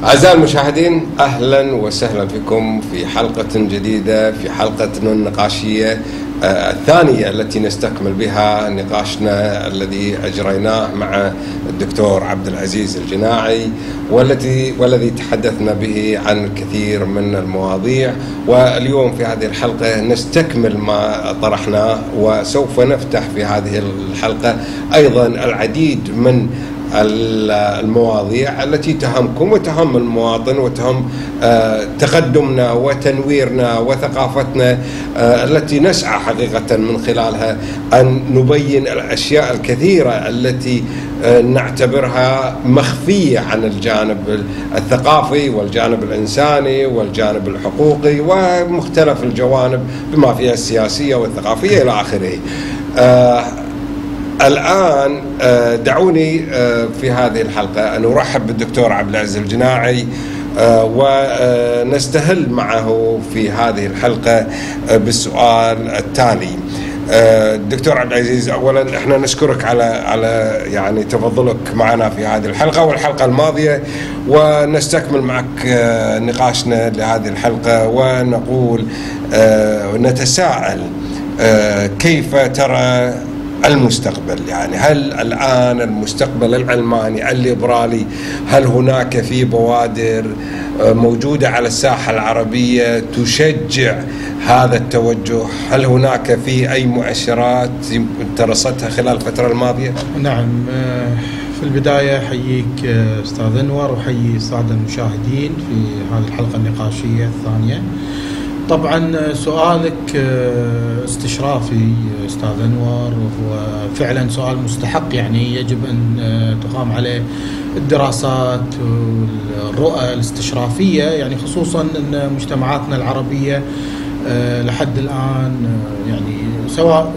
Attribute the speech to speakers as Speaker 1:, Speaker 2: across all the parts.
Speaker 1: أعزائي المشاهدين، أهلا وسهلا فيكم في حلقة جديدة، في حلقتنا النقاشية الثانية التي نستكمل بها نقاشنا الذي أجريناه مع الدكتور عبد العزيز الجناعي، والذي تحدثنا به عن الكثير من المواضيع. واليوم في هذه الحلقة نستكمل ما طرحناه، وسوف نفتح في هذه الحلقة أيضا العديد من المواضيع التي تهمكم وتهم المواطن وتهم تقدمنا وتنويرنا وثقافتنا، التي نسعى حقيقة من خلالها أن نبين الأشياء الكثيرة التي نعتبرها مخفية عن الجانب الثقافي والجانب الإنساني والجانب الحقوقي ومختلف الجوانب بما فيها السياسية والثقافية إلى آخره. الآن دعوني في هذه الحلقة أن أرحب بالدكتور عبد العزيز الجناعي، ونستهل معه في هذه الحلقة بالسؤال التالي. دكتور عبد العزيز، أولا احنا نشكرك على يعني تفضلك معنا في هذه الحلقة والحلقة الماضية، ونستكمل معك نقاشنا لهذه الحلقة ونقول نتساءل كيف ترى المستقبل؟ يعني هل الآن المستقبل العلماني الليبرالي، هل هناك في بوادر موجودة على الساحة العربية تشجع هذا التوجه؟ هل هناك في أي مؤشرات درستها خلال الفترة الماضية؟
Speaker 2: نعم، في البداية حييك أستاذ أنور وحيي السادة المشاهدين في هذه الحلقة النقاشية الثانية. طبعا سؤالك استشرافي أستاذ أنور، وهو فعلا سؤال مستحق، يعني يجب أن تقام عليه الدراسات والرؤى الاستشرافية، يعني خصوصا أن مجتمعاتنا العربية لحد الآن يعني سواء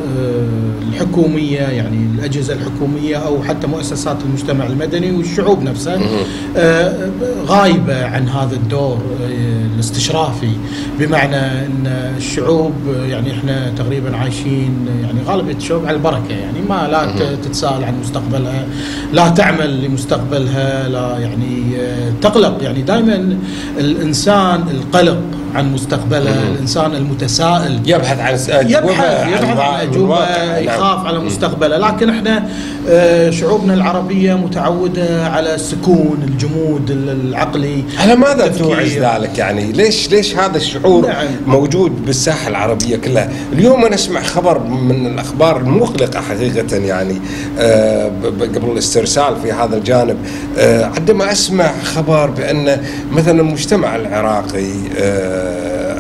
Speaker 2: الحكومية، يعني الأجهزة الحكومية أو حتى مؤسسات المجتمع المدني والشعوب نفسها غايبة عن هذا الدور الاستشرافي، بمعنى أن الشعوب يعني إحنا تقريبا عايشين يعني غالبية الشعوب على البركة، يعني ما لا تتساءل عن مستقبلها، لا تعمل لمستقبلها، لا يعني تقلق. يعني دائما الإنسان القلق عن مستقبله، الإنسان المتسائل
Speaker 1: يبحث عن
Speaker 2: أجوبة، يخاف على مستقبله. لكن احنا شعوبنا العربية متعودة على السكون، الجمود العقلي.
Speaker 1: على ماذا توعز ذلك؟ يعني ليش هذا الشعور موجود بالساحة العربية كلها؟ اليوم أنا أسمع خبر من الأخبار المقلقة حقيقة، يعني قبل الاسترسال في هذا الجانب، عندما أسمع خبر بأن مثلا المجتمع العراقي،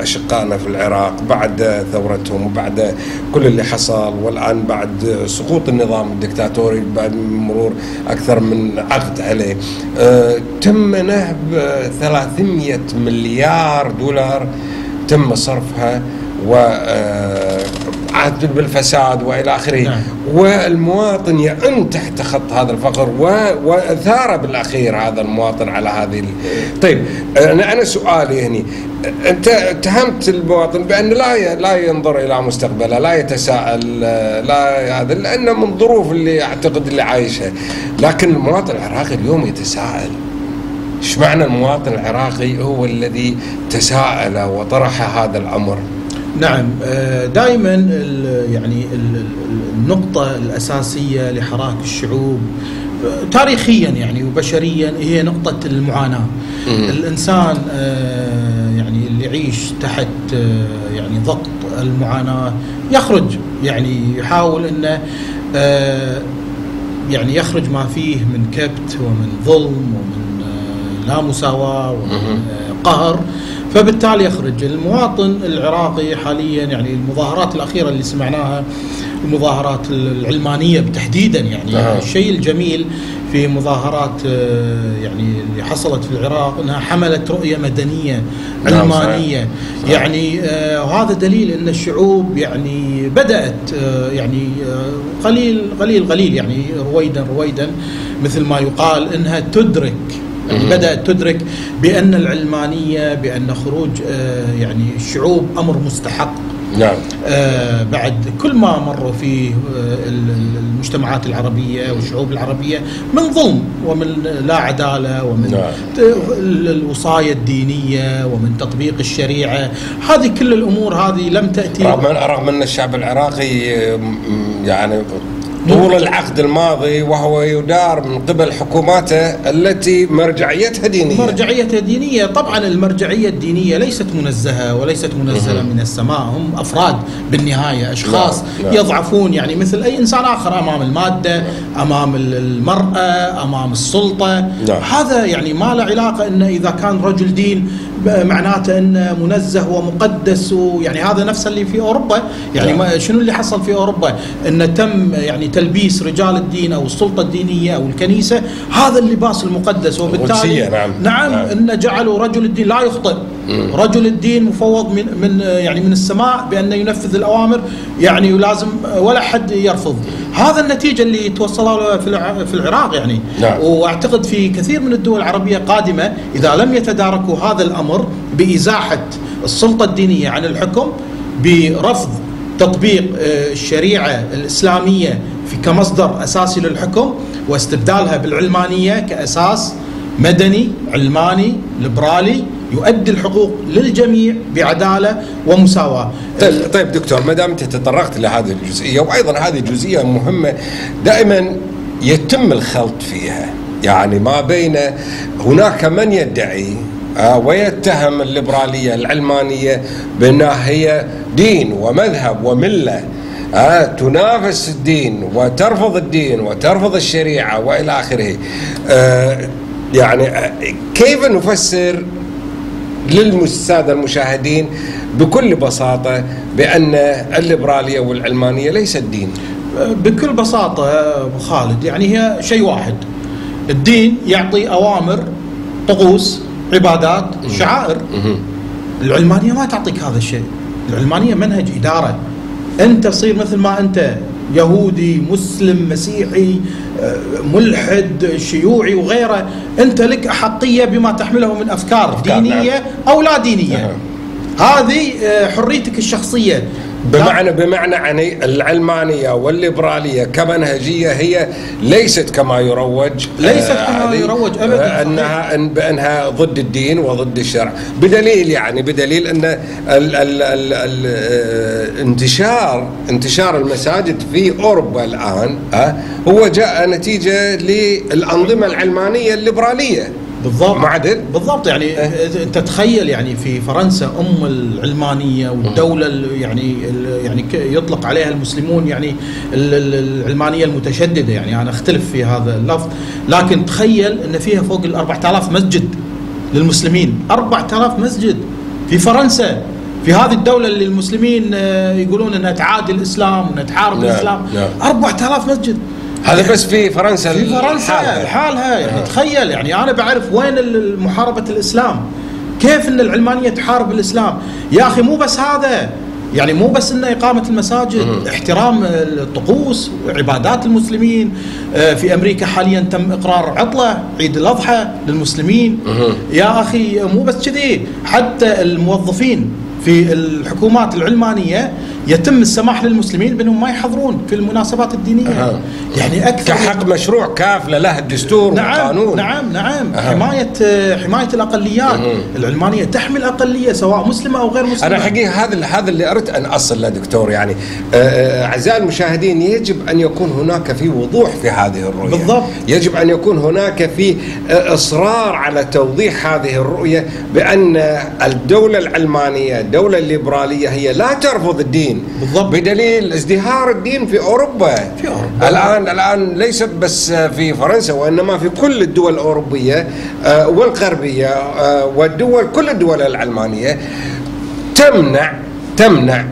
Speaker 1: أشقائنا في العراق بعد ثورتهم وبعد كل اللي حصل، والآن بعد سقوط النظام الدكتاتوري بعد مرور أكثر من عقد عليه، تم نهب 300 مليار دولار تم صرفها وعاد بالفساد وإلى آخره.
Speaker 2: نعم.
Speaker 1: والمواطن يئن تحت خط هذا الفقر، وأثار بالأخير هذا المواطن على هذه طيب، أنا سؤالي هنا، أنت اتهمت المواطن بأن لا ينظر إلى مستقبله، لا يتساءل، لا هذا، لأنه من الظروف اللي أعتقد اللي عايشها. لكن المواطن العراقي اليوم يتساءل. إيش معنى المواطن العراقي هو الذي تساءل وطرح هذا الأمر؟
Speaker 2: نعم، دائما يعني النقطة الأساسية لحراك الشعوب تاريخيا يعني وبشريا هي نقطة المعاناة. الإنسان يعني اللي يعيش تحت يعني ضغط المعاناة يخرج، يعني يحاول أنه يعني يخرج ما فيه من كبت ومن ظلم ومن لا مساواة ومن قهر، فبالتالي يخرج. المواطن العراقي حاليا يعني المظاهرات الأخيرة اللي سمعناها، المظاهرات العلمانية تحديدا، يعني الشيء الجميل في مظاهرات يعني اللي حصلت في العراق انها حملت رؤية مدنية علمانية. يعني وهذا دليل ان الشعوب يعني بدأت يعني قليل يعني رويدا مثل ما يقال انها تدرك، يعني بدأت تدرك بأن العلمانية، بأن خروج يعني الشعوب أمر مستحق
Speaker 1: نعم.
Speaker 2: بعد كل ما مروا فيه المجتمعات العربية والشعوب العربية من ظلم ومن لا عدالة ومن
Speaker 1: نعم.
Speaker 2: الوصاية الدينية ومن تطبيق الشريعة. هذه كل الأمور هذه لم تأتي
Speaker 1: رغم أن الشعب العراقي يعني طول العقد الماضي وهو يدار من قبل حكوماته التي مرجعيتها دينية. طبعا المرجعية الدينية ليست منزهة وليست منزلة من السماء، هم أفراد بالنهاية، أشخاص يضعفون يعني مثل أي إنسان آخر أمام المادة، أمام المرأة، أمام السلطة. هذا يعني ما له علاقة إنه إذا كان رجل دين معناته انه منزه ومقدس، ويعني هذا نفس اللي في اوروبا. يعني شنو اللي حصل في اوروبا؟ انه تم يعني تلبيس رجال الدين او السلطه الدينيه او الكنيسه هذا اللباس المقدس، وبالتالي نعم انه جعلوا رجل الدين لا يخطئ. رجل الدين مفوض من السماء بانه ينفذ الاوامر، يعني ولازم ولا حد يرفض. هذا النتيجه اللي توصلوا له في العراق يعني. واعتقد في كثير من الدول العربيه قادمه اذا لم يتداركوا هذا الامر بازاحه السلطه الدينيه عن الحكم، برفض تطبيق الشريعه الاسلاميه كمصدر اساسي للحكم، واستبدالها بالعلمانيه كاساس مدني علماني ليبرالي يؤدي الحقوق للجميع بعداله ومساواه. طيب دكتور، ما دام انت تطرقت لهذه الجزئيه، وايضا هذه جزئيه مهمه دائما يتم الخلط فيها، يعني ما بين هناك من يدعي ويتهم الليبراليه العلمانيه بانها هي دين ومذهب ومله تنافس الدين وترفض الدين وترفض الشريعه والى اخره. يعني كيف نفسر للسادة المشاهدين بكل بساطة بأن الليبرالية والعلمانية ليست دين؟
Speaker 2: بكل بساطة أبو خالد، يعني هي شيء واحد. الدين يعطي أوامر، طقوس، عبادات، شعائر. العلمانية ما تعطيك هذا الشيء. العلمانية منهج إدارة. أنت تصير مثل ما أنت، يهودي، مسلم، مسيحي، ملحد، شيوعي وغيره، أنت لك أحقية بما تحمله من أفكار دينية أو لا دينية. هذه حريتك الشخصية.
Speaker 1: بمعنى يعني العلمانية والليبرالية كمنهجية هي ليست كما يروج،
Speaker 2: ليست كما يروج أبدا،
Speaker 1: بأنها ضد الدين وضد الشرع، بدليل أن انتشار المساجد في أوروبا الآن هو جاء نتيجة للأنظمة العلمانية الليبرالية.
Speaker 2: بالضبط،
Speaker 1: معدل
Speaker 2: بالضبط. يعني انت تخيل يعني في فرنسا العلمانيه والدوله يعني يطلق عليها المسلمون يعني العلمانيه المتشدده، يعني انا اختلف في هذا اللفظ، لكن تخيل ان فيها فوق 4000 مسجد للمسلمين. 4000 مسجد في فرنسا، في هذه الدوله اللي المسلمين يقولون انها تعادي الاسلام وانها تحارب الاسلام. 4000 مسجد،
Speaker 1: هذا بس في فرنسا.
Speaker 2: في فرنسا لحالها. يعني تخيل، يعني أنا بعرف وين محاربة الإسلام، كيف أن العلمانية تحارب الإسلام. يا أخي مو بس هذا، يعني مو بس أن إقامة المساجد، احترام الطقوس وعبادات المسلمين. في أمريكا حاليا تم إقرار عطلة عيد الأضحى للمسلمين. يا أخي مو بس كذي، حتى الموظفين في الحكومات العلمانية يتم السماح للمسلمين بأنهم ما يحضرون في المناسبات الدينية. يعني أكثر
Speaker 1: كحق مشروع كافلة له الدستور والقانون.
Speaker 2: نعم. حماية الأقليات. العلمانية تحمي الأقلية سواء مسلمة أو غير مسلمة.
Speaker 1: أنا حقيقة هذا اللي أردت أن أصل له دكتور. يعني أعزائي المشاهدين، يجب أن يكون هناك في وضوح في هذه الرؤية.
Speaker 2: بالضبط.
Speaker 1: يجب أن يكون هناك في إصرار على توضيح هذه الرؤية بأن الدولة العلمانية، الدولة الليبرالية، هي لا ترفض الدين.
Speaker 2: بالضبط.
Speaker 1: بدليل ازدهار الدين في أوروبا. الآن ليس بس في فرنسا، وإنما في كل الدول الأوروبية والغربية كل الدول العلمانية تمنع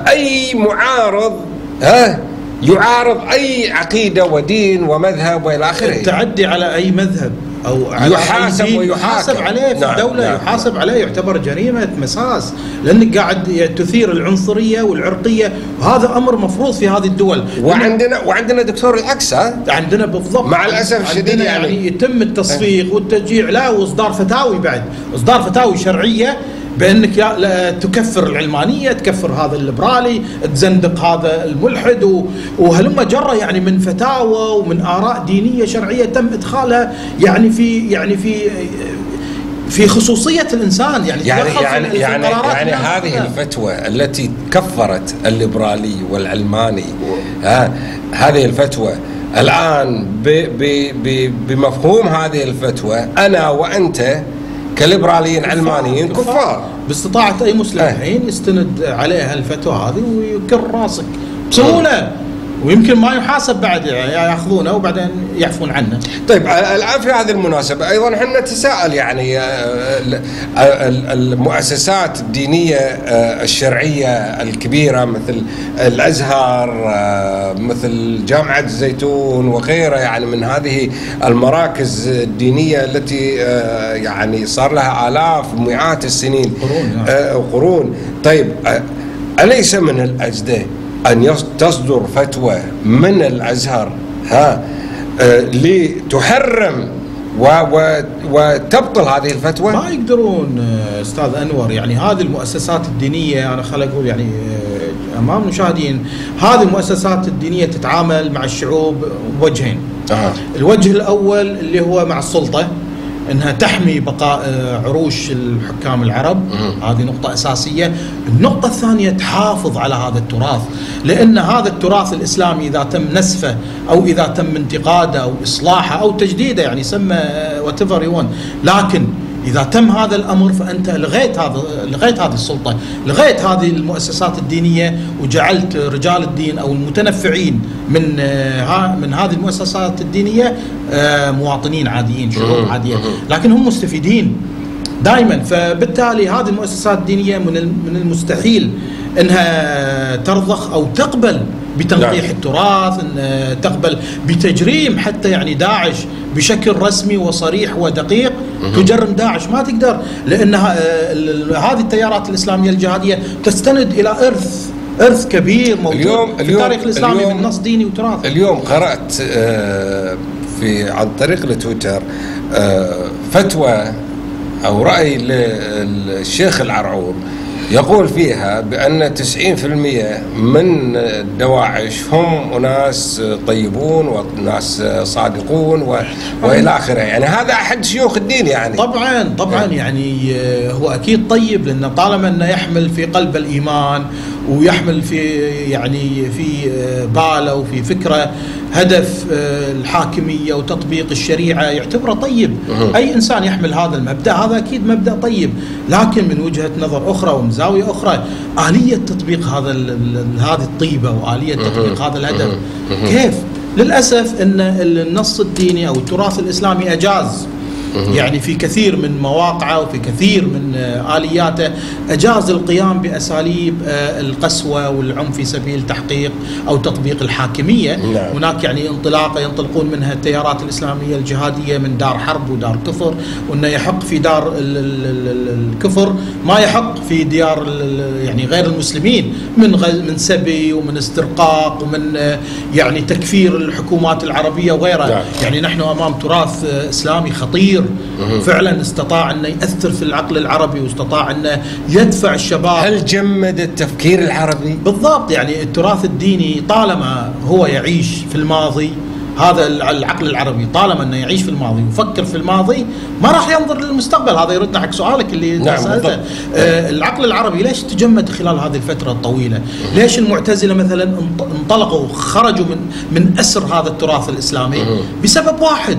Speaker 1: أي معارض يعارض أي عقيدة ودين ومذهب وإلى آخره.
Speaker 2: التعدي على أي مذهب أو على يحاسب عليه في الدولة. يحاسب عليه، يعتبر جريمة مساس، لأنك قاعد تثير العنصرية والعرقية، وهذا أمر مفروض في هذه الدول.
Speaker 1: وعندنا دكتور العكس.
Speaker 2: عندنا بالضبط،
Speaker 1: مع الأسف الشديد
Speaker 2: يعني يتم التصفيق والتشجيع لا، وإصدار فتاوي بعد، إصدار فتاوي شرعية بانك تكفر العلمانيه، تكفر هذا الليبرالي، تزندق هذا الملحد، وهلم جره يعني من فتاوى ومن اراء دينيه شرعيه تم ادخالها يعني في خصوصيه الانسان،
Speaker 1: يعني هذه الفتوى التي كفرت الليبرالي والعلماني، هذه الفتوى الآن بمفهوم هذه الفتوى أنا وأنت كليبراليين علمانيين كفار
Speaker 2: باستطاعة أي مسلم الحين يستند عليها الفتوى هذه ويكر راسك بسهولة، ويمكن ما يحاسب بعد، ياخذونه وبعدين يعفون عنه.
Speaker 1: طيب الآن في هذه المناسبة أيضا احنا نتساءل يعني المؤسسات الدينية الشرعية الكبيرة مثل الأزهر، مثل جامعة الزيتون وغيرها، يعني من هذه المراكز الدينية التي يعني صار لها آلاف ومئات السنين، قرون. طيب أليس من الأجدى أن تصدر فتوى من الأزهر لتحرم وتبطل هذه الفتوى؟
Speaker 2: ما يقدرون أستاذ أنور، يعني هذه المؤسسات الدينية، أنا خليني أقول يعني أمام المشاهدين، هذه المؤسسات الدينية تتعامل مع الشعوب بوجهين. الوجه الأول اللي هو مع السلطة، انها تحمي بقاء عروش الحكام العرب، هذه نقطة أساسية. النقطة الثانية تحافظ على هذا التراث، لأن هذا التراث الإسلامي إذا تم نسفه أو إذا تم انتقاده أو إصلاحه أو تجديده، يعني سمى whatever you want، لكن إذا تم هذا الأمر فأنت لغيت هذه السلطة، لغيت هذه المؤسسات الدينية، وجعلت رجال الدين أو المتنفعين من هذه المؤسسات الدينية مواطنين عاديين، شعوب عادية، لكن هم مستفيدين دائما. فبالتالي هذه المؤسسات الدينية من المستحيل أنها ترضخ أو تقبل بتنقيح التراث، أن تقبل بتجريم حتى يعني داعش بشكل رسمي وصريح ودقيق. تجرم داعش ما تقدر، لأن هذه التيارات الإسلامية الجهادية تستند إلى إرث كبير موجود في التاريخ الإسلامي من نص ديني وتراث.
Speaker 1: اليوم قرأت عن طريق التويتر فتوى أو رأي للشيخ العرعور يقول فيها بأن 90% من دواعش هم أناس طيبون وناس صادقون وإلى آخره، يعني هذا أحد شيوخ الدين يعني.
Speaker 2: طبعا يعني هو أكيد طيب، لأن طالما أنه يحمل في قلب الإيمان ويحمل في باله وفي فكره هدف الحاكمية وتطبيق الشريعة، يعتبره طيب. أي إنسان يحمل هذا المبدأ هذا أكيد مبدأ طيب، لكن من وجهة نظر أخرى ومن زاوية أخرى آلية تطبيق هذه الطيبة وآلية تطبيق هذا الهدف كيف؟ للأسف أن النص الديني أو التراث الإسلامي أجاز، يعني في كثير من مواقعه وفي كثير من آلياته أجاز القيام بأساليب القسوة والعنف في سبيل تحقيق أو تطبيق الحاكمية. هناك يعني انطلاقة ينطلقون منها التيارات الإسلامية الجهادية من دار حرب ودار كفر، وأنه يحق في دار الكفر ما يحق في ديار يعني غير المسلمين من سبي ومن استرقاق ومن يعني تكفير الحكومات العربية وغيرها. يعني نحن أمام تراث إسلامي خطير فعلا، استطاع أن يأثر في العقل العربي واستطاع أن يدفع الشباب.
Speaker 1: هل جمد التفكير العربي؟
Speaker 2: بالضبط، يعني التراث الديني طالما هو يعيش في الماضي، هذا العقل العربي طالما أنه يعيش في الماضي ويفكر في الماضي ما راح ينظر للمستقبل. هذا يرد حق سؤالك اللي سألته. العقل العربي ليش تجمد خلال هذه الفترة الطويلة؟ ليش المعتزلة مثلا انطلقوا وخرجوا من أسر هذا التراث الإسلامي؟ بسبب واحد،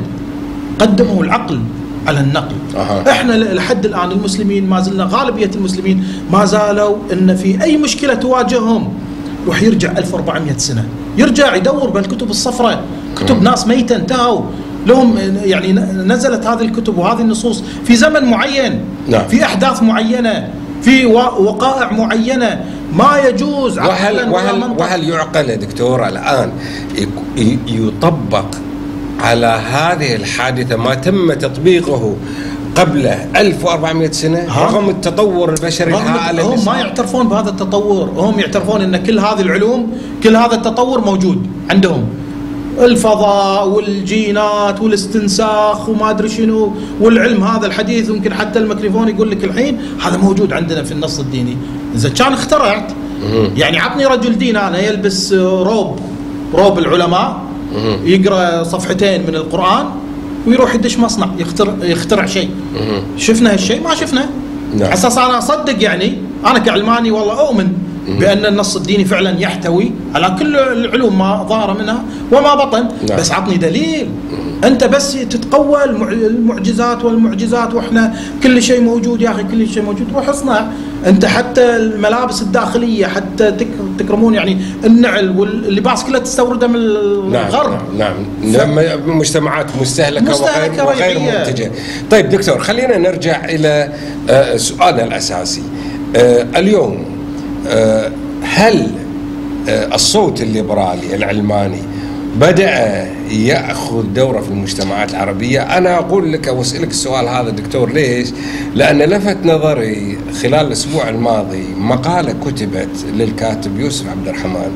Speaker 2: قدموا العقل على النقل. احنا لحد الآن المسلمين ما زلنا، غالبية المسلمين ما زالوا ان في اي مشكلة تواجههم روح يرجع 1400 سنة، يرجع يدور بالكتب الصفراء، كتب ناس ميتة انتهوا لهم، يعني نزلت هذه الكتب وهذه النصوص في زمن معين، في احداث معينة، في وقائع معينة، ما يجوز.
Speaker 1: وهل يعقل يا دكتور الآن يطبق على هذه الحادثة ما تم تطبيقه قبل 1400 سنة رغم التطور البشري الهائل؟
Speaker 2: هم ما يعترفون بهذا التطور، هم يعترفون أن كل هذه العلوم، كل هذا التطور موجود عندهم، الفضاء والجينات والاستنساخ وما ادري شنو والعلم هذا الحديث، ويمكن حتى الميكروفون يقول لك الحين هذا موجود عندنا في النص الديني. اذا كان اخترعت يعني عطني رجل دين انا يلبس روب العلماء، يقرا صفحتين من القرآن ويروح يدش مصنع يخترع شيء. شفنا هالشيء؟ ما شفنا. على اساس انا اصدق، يعني انا كعلماني والله اؤمن بان النص الديني فعلا يحتوي على كل العلوم ما ظهر منها وما بطن. بس عطني دليل. انت بس تتقوى المعجزات والمعجزات، واحنا كل شيء موجود يا اخي، كل شيء موجود. روح اصنع انت حتى الملابس الداخليه، حتى تكرمون يعني النعل واللباس كله تستورده من الغرب.
Speaker 1: نعم. مجتمعات مستهلكه وغير منتجه. طيب دكتور، خلينا نرجع الى سؤالنا الاساسي. اليوم هل الصوت الليبرالي العلماني بدأ يأخذ دورة في المجتمعات العربية؟ أنا أقول لك أو أسألك السؤال هذا دكتور ليش؟ لأن لفت نظري خلال الأسبوع الماضي مقالة كتبت للكاتب يوسف عبد الرحمن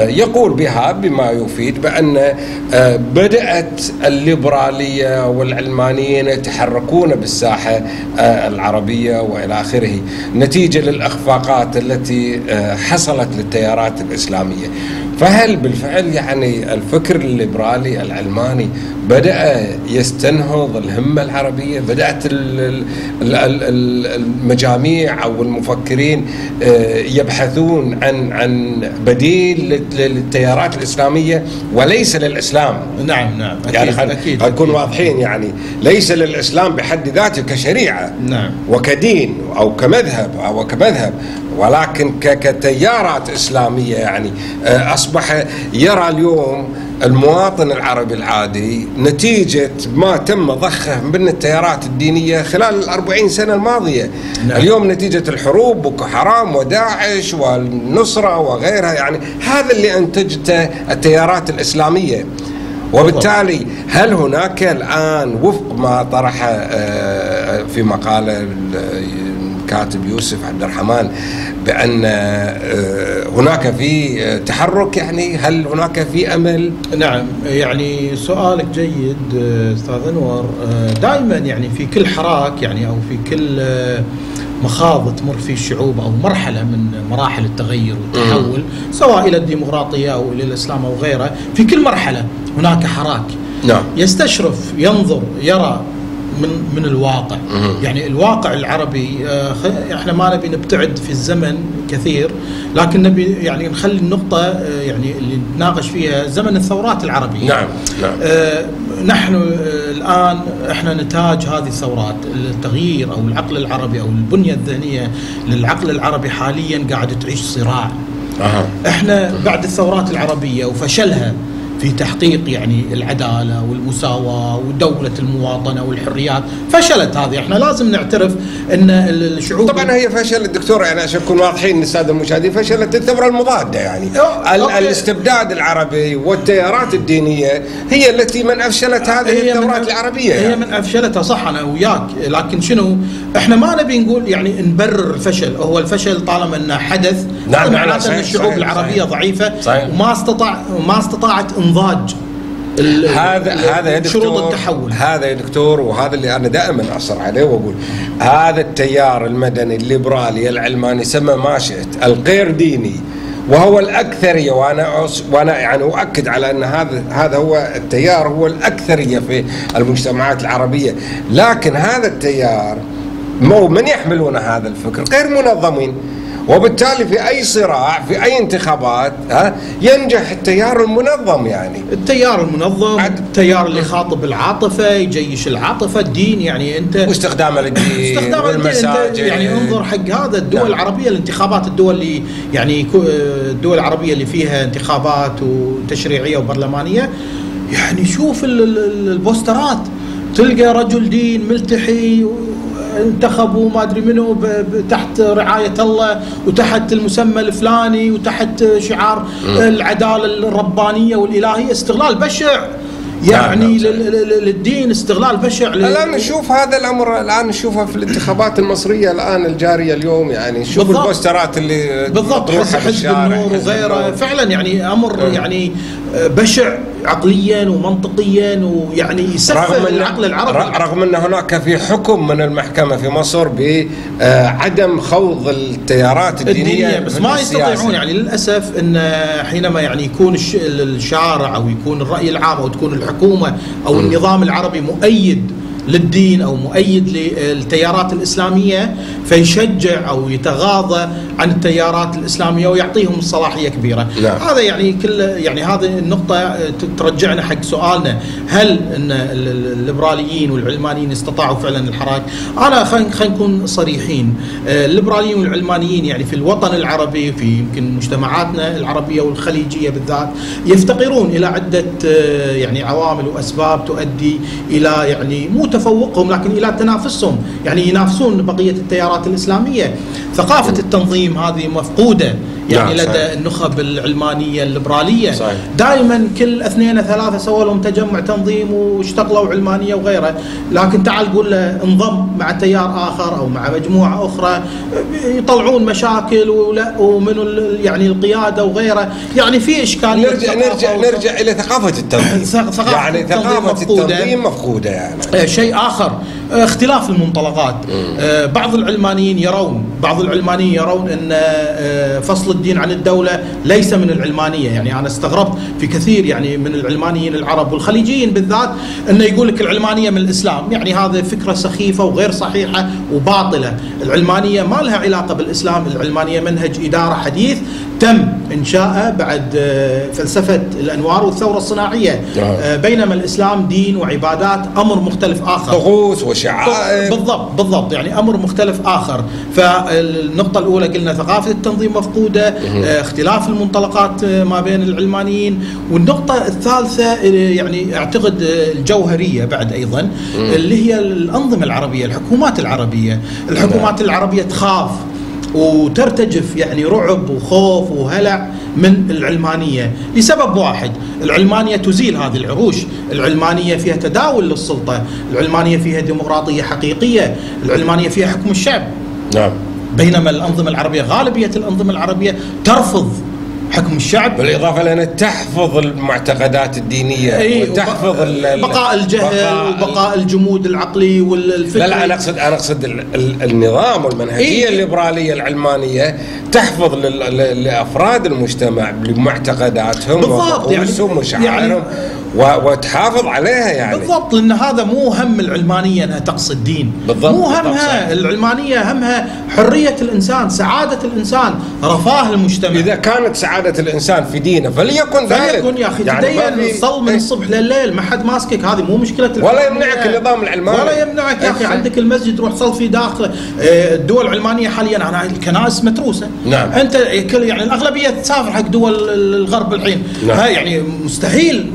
Speaker 1: يقول بها بما يفيد بأن بدأت الليبرالية والعلمانيين يتحركون بالساحة العربية وإلى آخره نتيجة للإخفاقات التي حصلت للتيارات الإسلامية. فهل بالفعل يعني الفكر الليبرالي العلماني بدأ يستنهض الهمة العربية؟ بدأت المجاميع أو المفكرين يبحثون عن بديل للتيارات الإسلامية وليس للإسلام؟
Speaker 2: نعم أكيد،
Speaker 1: يعني
Speaker 2: أكيد
Speaker 1: نكون واضحين، يعني ليس للإسلام بحد ذاته كشريعة وكدين أو كمذهب، ولكن كتيارات إسلامية. يعني أصبح يرى اليوم المواطن العربي العادي نتيجة ما تم ضخه من التيارات الدينية خلال 40 سنة الماضية. اليوم نتيجة الحروب بوكو حرام وداعش والنصرة وغيرها، يعني هذا اللي أنتجته التيارات الإسلامية. وبالتالي هل هناك الآن وفق ما طرح في مقالة الكاتب يوسف عبد الرحمن بأن هناك في تحرك، يعني هل هناك في أمل؟
Speaker 2: نعم، يعني سؤالك جيد أستاذ أنور. دائما يعني في كل حراك يعني أو في كل مخاض تمر فيه الشعوب أو مرحلة من مراحل التغير والتحول سواء إلى الديمقراطية أو إلى الإسلام أو غيره، في كل مرحلة هناك حراك يستشرف ينظر يرى من الواقع. يعني الواقع العربي احنا ما نبي نبتعد في الزمن كثير، لكن نبي يعني نخلي النقطة يعني اللي نتناقش فيها زمن الثورات العربية.
Speaker 1: نعم.
Speaker 2: نحن الآن احنا نتاج هذه الثورات. التغيير أو العقل العربي أو البنية الذهنية للعقل العربي حاليا قاعد تعيش صراع. احنا بعد الثورات العربية وفشلها في تحقيق يعني العدالة والمساواة ودولة المواطنة والحريات، فشلت هذه. احنا لازم نعترف ان الشعوب
Speaker 1: طبعا هي فشلت دكتور، يعني عشان نكون واضحين للسادة المشاهدين، فشلت الثورة المضادة. يعني الاستبداد العربي والتيارات الدينية هي التي من افشلت هذه الثورات العربية.
Speaker 2: هي من افشلتها، صح، انا وياك. لكن شنو، احنا ما نبي نقول يعني نبرر الفشل. هو الفشل طالما انه حدث معناته ان الشعوب العربية ضعيفة وما استطاعت انضاج
Speaker 1: هذا يا دكتور، هذا يا دكتور، وهذا اللي انا دائما اصر عليه واقول هذا التيار المدني الليبرالي العلماني سمى ما شئت الغير ديني، وهو الاكثريه، وانا يعني اؤكد على ان هذا هو التيار، هو الاكثريه في المجتمعات العربيه. لكن هذا التيار من يحملون هذا الفكر غير منظمين، وبالتالي في أي صراع في أي انتخابات ينجح التيار المنظم. يعني
Speaker 2: التيار المنظم، التيار اللي خاطب العاطفة، يجيش العاطفة، الدين، يعني أنت
Speaker 1: واستخدام الدين والمساجد.
Speaker 2: يعني انظر حق هذا الدول العربية، الانتخابات، الدول اللي يعني الدول العربية اللي فيها انتخابات وتشريعية وبرلمانية، يعني شوف البوسترات، تلقى رجل دين ملتحي انتخبوا ما ادري منو تحت رعايه الله وتحت المسمى الفلاني وتحت شعار العداله الربانيه والالهيه. استغلال بشع. يعني للدين استغلال بشع.
Speaker 1: الآن نشوف هذا الأمر، الآن نشوفه في الانتخابات المصرية الآن الجارية اليوم، يعني شوف البوسترات اللي
Speaker 2: بالضبط حزب النور وغيره، فعلا يعني أمر يعني بشع عقليا ومنطقيا، ويعني يسفه العقل العربي.
Speaker 1: رغم أن هناك في حكم من المحكمة في مصر بعدم خوض التيارات الدينية
Speaker 2: بس ما يستطيعون، يعني للأسف أن حينما يعني يكون الشارع أو يكون الرأي العام أو تكون الحكومة أو النظام العربي مؤيد للدين أو مؤيد للتيارات الإسلامية، فيشجع أو يتغاضى عن التيارات الإسلامية ويعطيهم صلاحية كبيرة.
Speaker 1: نعم.
Speaker 2: هذا يعني يعني هذه النقطة ترجعنا حق سؤالنا، هل أن الليبراليين والعلمانيين استطاعوا فعلا الحراك؟ أنا خلينا نكون صريحين، الليبراليين والعلمانيين يعني في الوطن العربي، في يمكن مجتمعاتنا العربية والخليجية بالذات، يفتقرون إلى عدة يعني عوامل وأسباب تؤدي إلى يعني مو تفوقهم لكن إلى تنافسهم، يعني ينافسون بقية التيارات الإسلامية. ثقافة التنظيم هذه مفقودة يعني لدى النخب العلمانية الليبرالية. دائما كل 2 3 سووا لهم تجمع تنظيم واشتغلوا علمانية وغيره، لكن تعال قول له انضم مع تيار آخر أو مع مجموعة أخرى يطلعون مشاكل ومن يعني القيادة وغيره، يعني في إشكالية.
Speaker 1: نرجع إلى ثقافة التنظيم. يعني ثقافة التنظيم مفقودة. يعني
Speaker 2: شيء آخر اختلاف المنطلقات. بعض العلمانيين يرون أن فصل الدين عن الدولة ليس من العلمانية. يعني أنا استغربت في كثير يعني من العلمانيين العرب والخليجيين بالذات أنه يقول لك العلمانية من الإسلام. يعني هذه فكرة سخيفة وغير صحيحة وباطلة. العلمانية ما لها علاقة بالإسلام، العلمانية منهج إدارة حديث تم إنشاءه بعد فلسفة الأنوار والثورة الصناعية. بينما الإسلام دين وعبادات أمر مختلف آخر،
Speaker 1: طقوس وشعائر.
Speaker 2: بالضبط يعني أمر مختلف آخر. فالنقطة الأولى قلنا ثقافة التنظيم مفقودة، اختلاف المنطلقات ما بين العلمانيين. والنقطة الثالثة يعني أعتقد الجوهرية بعد أيضا اللي هي الأنظمة العربية، الحكومات العربية تخاف وترتجف يعني رعب وخوف وهلع من العلمانية لسبب واحد: العلمانية تزيل هذه العروش، العلمانية فيها تداول للسلطة، العلمانية فيها ديمقراطية حقيقية، العلمانية فيها حكم الشعب.
Speaker 1: نعم.
Speaker 2: بينما الأنظمة العربية، غالبية الأنظمة العربية ترفض حكم الشعب،
Speaker 1: بالإضافة لأنها تحفظ المعتقدات الدينية وتحفظ
Speaker 2: بقاء الجهل وبقاء الجمود العقلي والفكري.
Speaker 1: لا أنا أقصد النظام والمنهجية الليبرالية العلمانية تحفظ لأفراد المجتمع لمعتقداتهم وطقوسهم وشعائرهم وتحافظ عليها. يعني
Speaker 2: بالضبط، لأن هذا مو هم العلمانية أنها تقصد الدين، مو همها. العلمانية همها حرية الإنسان، سعادة الإنسان، رفاه المجتمع.
Speaker 1: إذا كانت سعادة الإنسان في دينه فليكن ذلك.
Speaker 2: يا أخي يعني تصل من الصبح لليل ما حد ماسكك، هذه مو مشكلة.
Speaker 1: ولا يمنعك النظام العلماني،
Speaker 2: ولا يمنعك يا أخي. عندك المسجد روح صل في داخل. الدول العلمانية حاليا أنا الكنائس متروسة.
Speaker 1: نعم.
Speaker 2: أنت يعني الأغلبية تسافر حق دول الغرب الحين.
Speaker 1: نعم.
Speaker 2: يعني مستحيل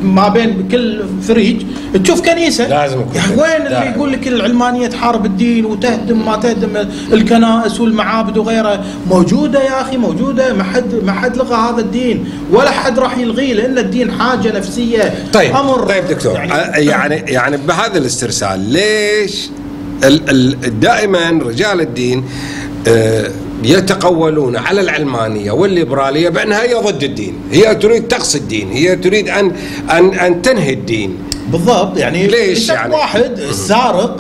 Speaker 2: ما بين كل فريج تشوف كنيسة.
Speaker 1: لازم يكون.
Speaker 2: يعني وين اللي يقول لك العلمانية تحارب الدين وتهدم ما تهدم الكنائس والمعابد وغيرها؟ موجودة يا أخي، موجودة. ما حد لغى هذا الدين ولا حد راح يلغيه، لأن الدين حاجة نفسية.
Speaker 1: طيب دكتور، يعني بهذا الاسترسال ليش دائما رجال الدين يتقولون على العلمانية والليبرالية بأنها هي ضد الدين، هي تريد تقصي الدين، هي تريد أن تنهي الدين؟
Speaker 2: بالضبط. يعني
Speaker 1: ليش؟ يعني
Speaker 2: واحد السارق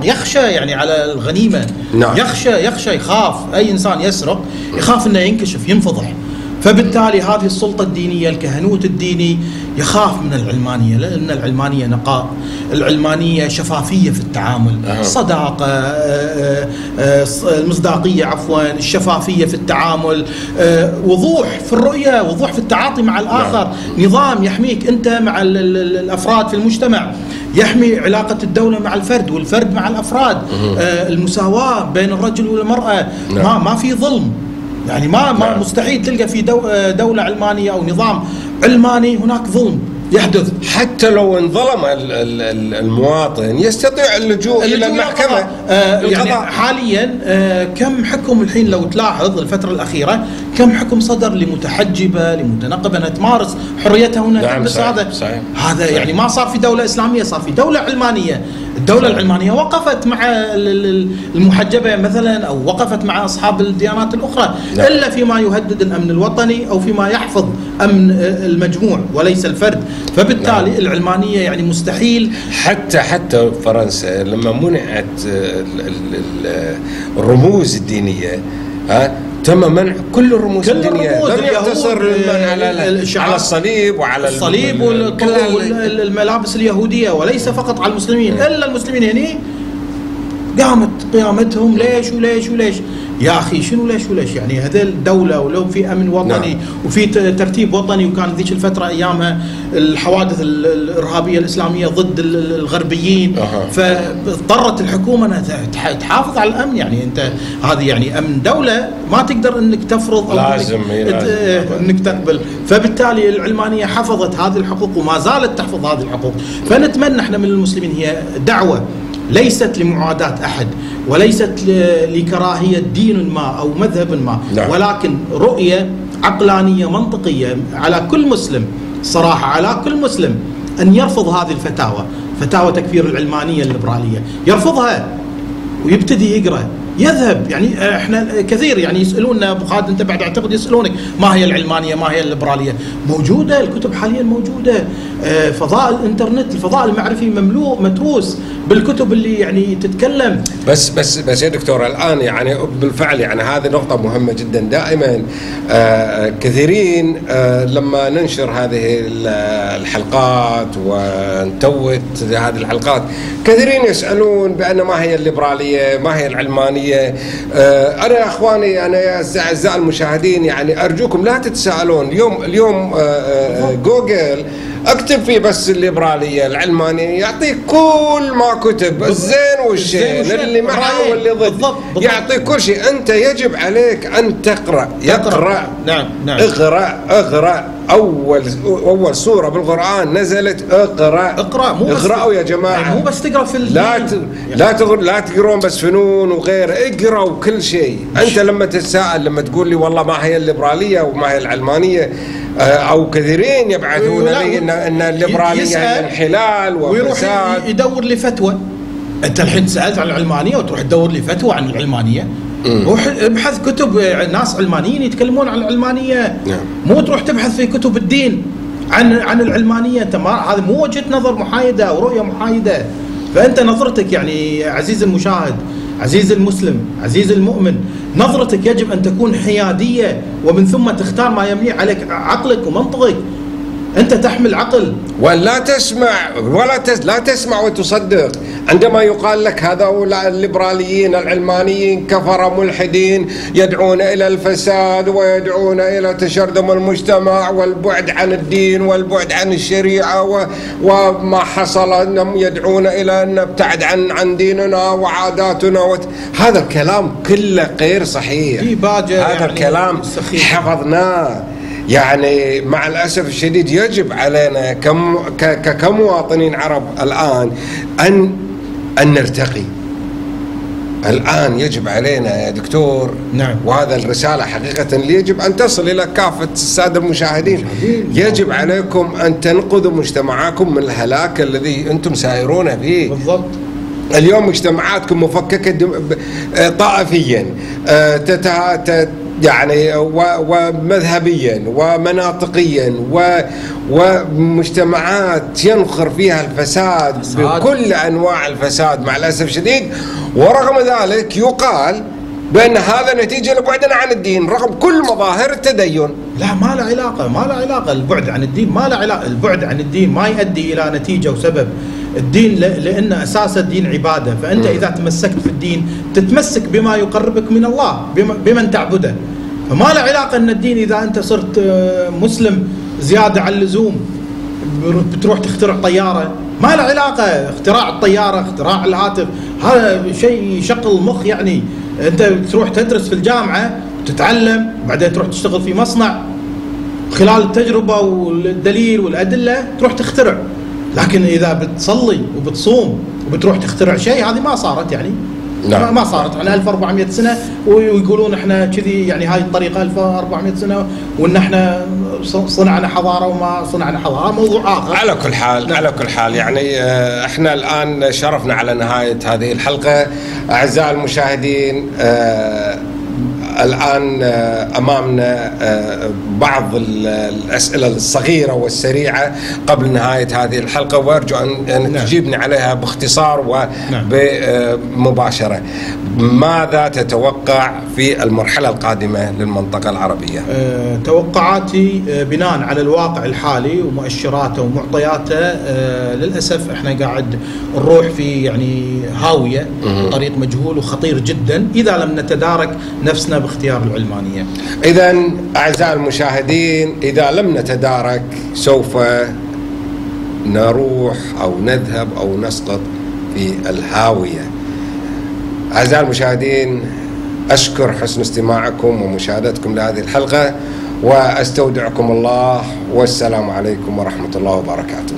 Speaker 2: يخشى يعني على الغنيمة.
Speaker 1: نعم.
Speaker 2: يخشى يخاف. أي إنسان يسرق يخاف أنه ينكشف ينفضح. فبالتالي هذه السلطة الدينية، الكهنوت الديني يخاف من العلمانية، لأن العلمانية نقاء، العلمانية شفافية في التعامل، صداقة، المصداقية عفوا، الشفافية في التعامل، وضوح في الرؤية، وضوح في التعاطي مع الآخر. نظام يحميك أنت مع الأفراد في المجتمع، يحمي علاقة الدولة مع الفرد والفرد مع الأفراد، المساواة بين الرجل والمرأة. ما في ظلم. يعني ما مستحيل تلقى في دولة علمانية أو نظام علماني هناك ظلم يحدث.
Speaker 1: حتى لو انظلم المواطن يستطيع اللجوء إلى المحكمة.
Speaker 2: يعني حاليا كم حكم الحين لو تلاحظ الفترة الأخيرة كم حكم صدر لمتحجبه لمتنقبه انها تمارس حريتها هنا.
Speaker 1: نعم
Speaker 2: بس
Speaker 1: صحيح.
Speaker 2: هذا
Speaker 1: صحيح.
Speaker 2: هذا
Speaker 1: صحيح.
Speaker 2: يعني ما صار في دوله اسلاميه، صار في دوله علمانيه. الدوله العلمانيه وقفت مع المحجبه مثلا، او وقفت مع اصحاب الديانات الاخرى.
Speaker 1: نعم.
Speaker 2: الا فيما يهدد الامن الوطني او فيما يحفظ امن المجموع وليس الفرد. فبالتالي
Speaker 1: نعم.
Speaker 2: العلمانيه يعني مستحيل.
Speaker 1: حتى فرنسا لما منعت الرموز الدينيه، تم منع كل الرموز الدينيه، لم يقتصر على الصليب وعلى
Speaker 2: الصليب والملابس اليهوديه، وليس فقط على المسلمين. الا المسلمين هنا قامت قيامتهم ليش وليش وليش. يا اخي شنو ليش وليش؟ يعني هذيل الدوله ولو في امن وطني
Speaker 1: نعم.
Speaker 2: وفي ترتيب وطني، وكان ذيك الفتره ايامها الحوادث الارهابيه الاسلاميه ضد الغربيين، فاضطرت الحكومه انها تحافظ على الامن. يعني انت هذه يعني امن دوله، ما تقدر انك تفرض او
Speaker 1: لازم
Speaker 2: انك تقبل. فبالتالي العلمانيه حفظت هذه الحقوق وما زالت تحفظ هذه الحقوق. فنتمنى احنا من المسلمين هي دعوه ليست لمعاداة أحد، وليست لكراهية دين ما أو مذهب ما،
Speaker 1: نعم.
Speaker 2: ولكن رؤية عقلانية منطقية على كل مسلم، صراحة على كل مسلم أن يرفض هذه الفتاوى، فتاوى تكفير العلمانية الليبرالية، يرفضها ويبتدي يقرأ يذهب. يعني احنا كثير يعني يسالوننا ابو خالد، انت بعد اعتقد يسالونك ما هي العلمانيه، ما هي الليبراليه. موجوده الكتب حاليا موجوده، فضاء الانترنت، الفضاء المعرفي مملوء متروس بالكتب اللي يعني تتكلم.
Speaker 1: بس يا دكتور الان يعني بالفعل يعني هذه نقطه مهمه جدا. دائما كثيرين لما ننشر هذه الحلقات ونتوت هذه الحلقات، كثيرين يسالون بان ما هي الليبراليه، ما هي العلمانيه. انا يا اخواني، انا يا اعزائي المشاهدين، يعني ارجوكم لا تتساءلون. اليوم جوجل اكتب فيه بس الليبراليه العلمانيه، يعطيك كل ما كتب، الزين والشين، اللي معه واللي ضد، يعطيك كل شيء. انت يجب عليك ان تقرا.
Speaker 2: نعم.
Speaker 1: اقرا اول سوره بالقران نزلت. اقرأوا يا جماعه،
Speaker 2: يعني مو بس تقرا في
Speaker 1: لا تقرون بس فنون وغيره، اقرأوا كل شيء. انت لما تتساءل، لما تقول لي والله ما هي الليبراليه وما هي العلمانيه، او كثيرين يبعثون لي ان الليبراليه هي انحلال وفساد،
Speaker 2: ويروح يدور لي فتوى. انت الحين سالت عن العلمانيه وتروح تدور لي فتوى عن العلمانيه؟ روح ابحث كتب ناس علمانيين يتكلمون عن العلمانيه. مو تروح تبحث في كتب الدين عن العلمانيه. انت هذا مو وجهه نظر محايده او رؤيه محايده. فانت نظرتك يعني عزيزي المشاهد، عزيزي المسلم، عزيزي المؤمن، نظرتك يجب ان تكون حياديه، ومن ثم تختار ما يملي عليك عقلك ومنطقك. انت تحمل عقل،
Speaker 1: ولا تسمع لا تسمع وتصدق عندما يقال لك هذول الليبراليين العلمانيين كفرة ملحدين يدعون إلى الفساد ويدعون إلى تشرذم المجتمع والبعد عن الدين والبعد عن الشريعة، وما حصل أنهم يدعون إلى أن نبتعد عن ديننا وعاداتنا. هذا الكلام كله غير صحيح. هذا يعني الكلام حفظناه. يعني مع الأسف الشديد يجب علينا كمواطنين عرب الآن أن نرتقي. الآن يجب علينا يا دكتور،
Speaker 2: نعم،
Speaker 1: وهذا الرسالة حقيقة اللي يجب أن تصل إلى كافة السادة المشاهدين. يجب عليكم أن تنقذوا مجتمعكم من الهلاك الذي أنتم سائرون فيه.
Speaker 2: بالضبط.
Speaker 1: اليوم مجتمعاتكم مفككة طائفيا، يعني ومذهبيا ومناطقيا، ومجتمعات ينخر فيها الفساد بكل أنواع الفساد مع الأسف الشديد. ورغم ذلك يقال بأن هذا نتيجة لبعدنا عن الدين رغم كل مظاهر التدين.
Speaker 2: لا، ما له علاقة البعد عن الدين، ما له علاقة. البعد عن الدين ما يؤدي إلى نتيجة وسبب. الدين لأن أساس الدين عبادة، فأنت إذا تمسكت في الدين تتمسك بما يقربك من الله، بمن تعبده. فما له علاقة أن الدين إذا أنت صرت مسلم زيادة عن اللزوم بتروح تخترع طيارة. ما له علاقة. اختراع الطيارة، اختراع الهاتف، هذا شيء يشغل المخ. يعني أنت تروح تدرس في الجامعة وتتعلم، بعدين تروح تشتغل في مصنع، خلال التجربة والدليل والأدلة تروح تخترع. لكن إذا بتصلي وبتصوم وبتروح تخترع شيء، هذه ما صارت. يعني
Speaker 1: نعم.
Speaker 2: ما صارت. احنا 1400 سنه ويقولون احنا كذي، يعني هاي الطريقه 1400 سنه وان احنا صنعنا حضاره وما صنعنا حضاره، موضوع اخر.
Speaker 1: على كل حال، على كل حال يعني احنا الان شرفنا على نهايه هذه الحلقه. اعزائي المشاهدين، الآن أمامنا بعض الأسئلة الصغيرة والسريعة قبل نهاية هذه الحلقة، وأرجو أن تجيبني عليها باختصار وبمباشرة. ماذا تتوقع في المرحلة القادمة للمنطقة العربية؟
Speaker 2: توقعاتي بناء على الواقع الحالي ومؤشراته ومعطياته، للأسف احنا قاعد نروح في يعني هاوية، طريق مجهول وخطير جدا إذا لم نتدارك نفسنا باختيار العلمانية.
Speaker 1: إذن أعزائي المشاهدين، إذا لم نتدارك سوف نروح أو نذهب أو نسقط في الهاوية. أعزائي المشاهدين، أشكر حسن استماعكم ومشاهدتكم لهذه الحلقة، وأستودعكم الله، والسلام عليكم ورحمة الله وبركاته.